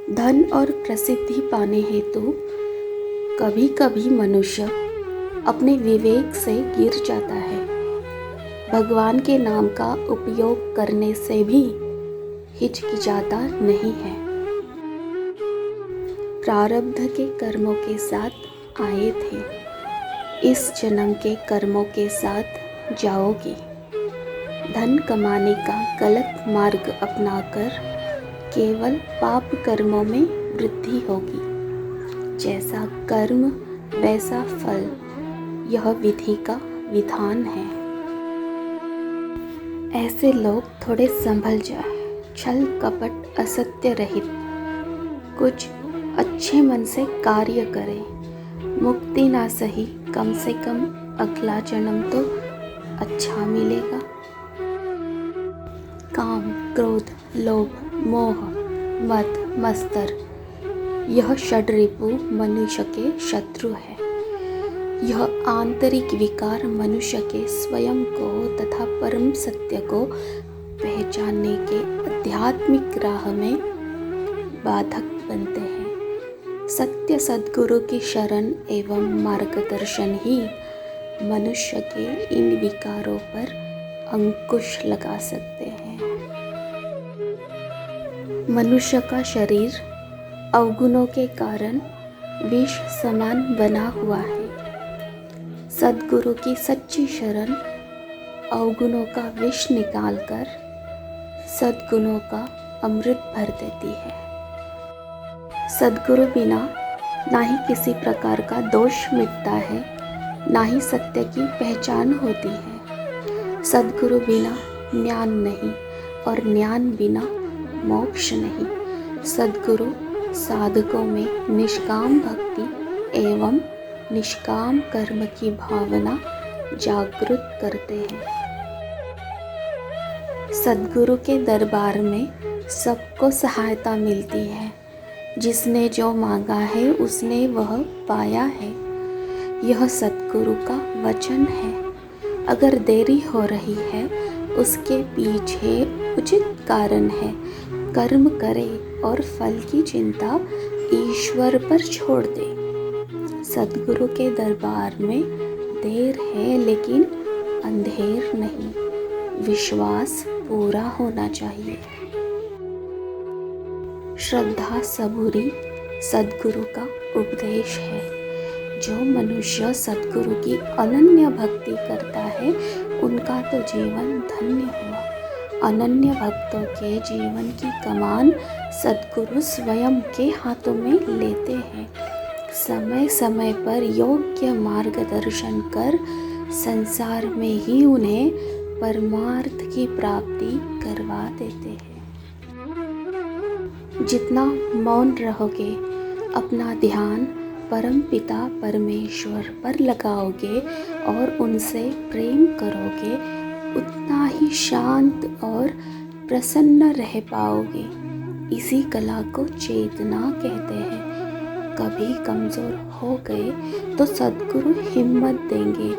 धन और प्रसिद्धि पाने हेतु कभी कभी मनुष्य अपने विवेक से गिर जाता है। भगवान के नाम का उपयोग करने से भी हिचकिचाता नहीं है। प्रारब्ध के कर्मों के साथ आए थे, इस जन्म के कर्मों के साथ जाओगे। धन कमाने का गलत मार्ग अपनाकर केवल पाप कर्मों में वृद्धि होगी। जैसा कर्म वैसा फल, यह विधि का विधान है। ऐसे लोग थोड़े संभल जाए, छल कपट असत्य रहित कुछ अच्छे मन से कार्य करें। मुक्ति ना सही, कम से कम अगला जन्म तो अच्छा मिलेगा। काम, क्रोध, लोभ, मोह, मद, मत्सर, यह षड्रिपु मनुष्य के शत्रु है। यह आंतरिक विकार मनुष्य के स्वयं को तथा परम सत्य को पहचानने के आध्यात्मिक राह में बाधक बनते हैं। सत्य सद्गुरु की शरण एवं मार्गदर्शन ही मनुष्य के इन विकारों पर अंकुश लगा सकते हैं। मनुष्य का शरीर अवगुणों के कारण विष समान बना हुआ है। सद्गुरु की सच्ची शरण अवगुणों का विष निकालकर सद्गुणों का अमृत भर देती है। सद्गुरु बिना ना ही किसी प्रकार का दोष मिटता है, ना ही सत्य की पहचान होती है। सद्गुरु बिना ज्ञान नहीं और ज्ञान बिना मोक्ष नहीं। सद्गुरु साधकों में निष्काम भक्ति एवं निष्काम कर्म की भावना जागृत करते हैं। सद्गुरु के दरबार में सबको सहायता मिलती है। जिसने जो मांगा है उसने वह पाया है। यह सद्गुरु का वचन है। अगर देरी हो रही है, उसके पीछे उचित कारण है। कर्म करे और फल की चिंता ईश्वर पर छोड़ दे। सद्गुरु के दरबार में देर है लेकिन अंधेर नहीं। विश्वास पूरा होना चाहिए। श्रद्धा सबूरी सद्गुरु का उपदेश है। जो मनुष्य सद्गुरु की अनन्य भक्ति करता है, उनका तो जीवन धन्य हुआ। अनन्य भक्तों के जीवन की कमान सद्गुरु स्वयं के हाथों में लेते हैं। समय समय पर योग्य मार्गदर्शन कर संसार में ही उन्हें परमार्थ की प्राप्ति करवा देते हैं। जितना मौन रहोगे, अपना ध्यान परम पिता परमेश्वर पर लगाओगे और उनसे प्रेम करोगे, उतना ही शांत और प्रसन्न रह पाओगे। इसी कला को चेतना कहते हैं। कभी कमज़ोर हो गए तो सद्गुरु हिम्मत देंगे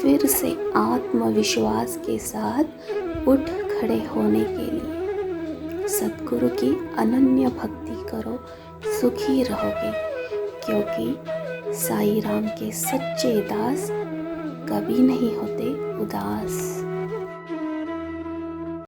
फिर से आत्मविश्वास के साथ उठ खड़े होने के लिए। सद्गुरु की अनन्य भक्ति करो, सुखी रहोगे, क्योंकि साईं राम के सच्चे दास कभी नहीं होते उदास।